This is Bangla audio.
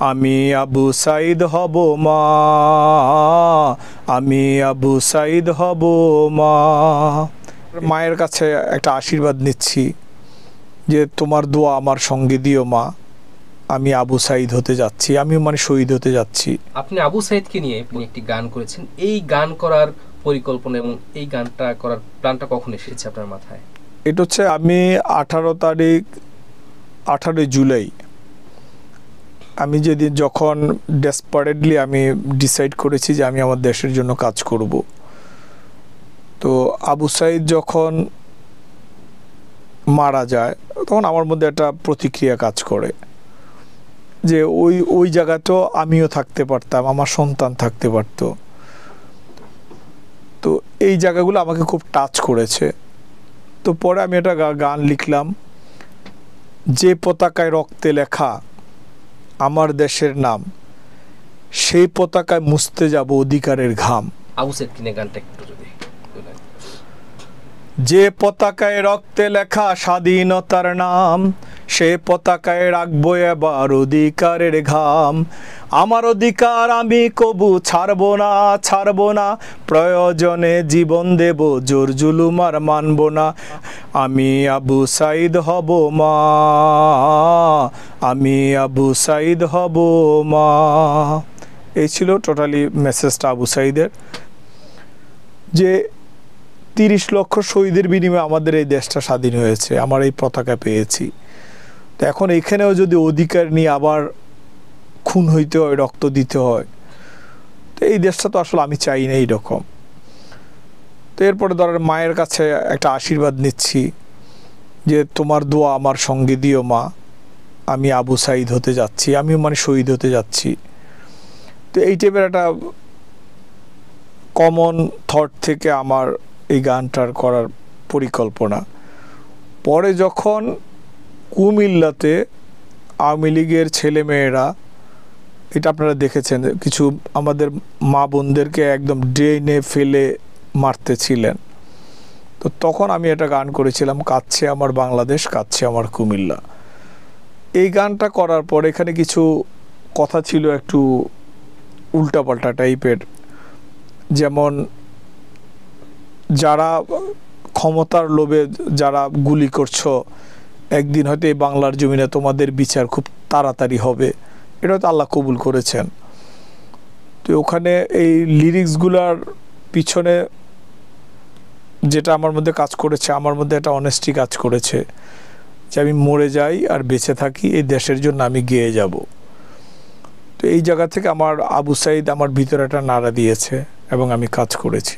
আমি আবু সাইদ হব মা, আমি আবু সাইদ হব মা। মায়ের কাছে একটা আশীর্বাদ নিচ্ছি যে তোমার দোয়া আমার সঙ্গে দিও মা, আমি আবু সাইদ হতে যাচ্ছি, আমি মানে শহীদ হতে যাচ্ছি। আপনি আবু সাইদকে নিয়ে আপনি একটি গান করেছেন, এই গান করার পরিকল্পনা এবং এই গানটা করার প্ল্যানটা কখন এসেছে আপনার মাথায়? এটা হচ্ছে আমি 18 জুলাই আমি যেদিন যখন ডেসপারেটলি আমি ডিসাইড করেছি যে আমি আমার দেশের জন্য কাজ করব, তো আবু সাইদ যখন মারা যায় তখন আমার মধ্যে একটা প্রতিক্রিয়া কাজ করে যে ওই জায়গাতেও আমিও থাকতে পারতাম, আমার সন্তান থাকতে পারত। তো এই জায়গাগুলো আমাকে খুব টাচ করেছে। তো পরে আমি একটা গান লিখলাম, যে পতাকায় রক্তে লেখা আমার দেশের নাম, সেই পতাকায় মুছতে যাব অধিকারের ঘাম। আবু সাইদ কিনে গানটা একটু যদি বলেন। যে পতাকায় রক্তে লেখা স্বাধীনতার নাম, সে পতাকায় রাখবো এবার অধিকারের ঘাম। আমার অধিকার আমি কবু ছাড়বো না, ছাড়বো না, প্রয়োজনে জীবন দেব, জোর জুলুম আর মানব না। আমি আবু সাইদ হব মা, আমি আবু সাইদ হব মা। এই ছিল টোটালি মেসেজটা আবু সাইদের, যে 30 লক্ষ শহীদের বিনিময়ে আমাদের এই দেশটা স্বাধীন হয়েছে, আমার এই পতাকা পেয়েছি। তো এখন এখানেও যদি অধিকার নিয়ে আবার খুন হইতে হয়, রক্ত দিতে হয়, তো এই দেশটা তো আসলে আমি চাই না এইরকম। তো এরপরে ধরেন মায়ের কাছে একটা আশীর্বাদ নিচ্ছি যে তোমার দোয়া আমার সঙ্গে দিও মা, আমি আবু সাইদ হতে যাচ্ছি, আমি মানে শহীদ হতে যাচ্ছি। তো এই টাইপের একটা কমন থট থেকে আমার এই গানটার করার পরিকল্পনা। পরে যখন কুমিল্লাতে আওয়ামী লীগের ছেলেমেয়েরা, এটা আপনারা দেখেছেন, কিছু আমাদের মা বোনদেরকে একদম ড্রেনে ফেলে মারতেছিলেন, তো তখন আমি একটা গান করেছিলাম, কাঁদছে আমার বাংলাদেশ, কাঁদছে আমার কুমিল্লা। এই গানটা করার পর এখানে কিছু কথা ছিল একটু উল্টাপাল্টা টাইপের, যেমন যারা ক্ষমতার লোভে যারা গুলি করছো, একদিন হয়তো এই বাংলার জমিনে তোমাদের বিচার খুব তাড়াতাড়ি হবে, এটা হয়তো আল্লাহ কবুল করেছেন। তো ওখানে এই লিরিক্সগুলার পিছনে যেটা আমার মধ্যে কাজ করেছে, আমার মধ্যে একটা অনেস্টি কাজ করেছে যে আমি মরে যাই আর বেঁচে থাকি, এই দেশের জন্য আমি গেয়ে যাব। তো এই জায়গা থেকে আমার আবু সাইদ আমার ভিতরে একটা নাড়া দিয়েছে এবং আমি কাজ করেছি।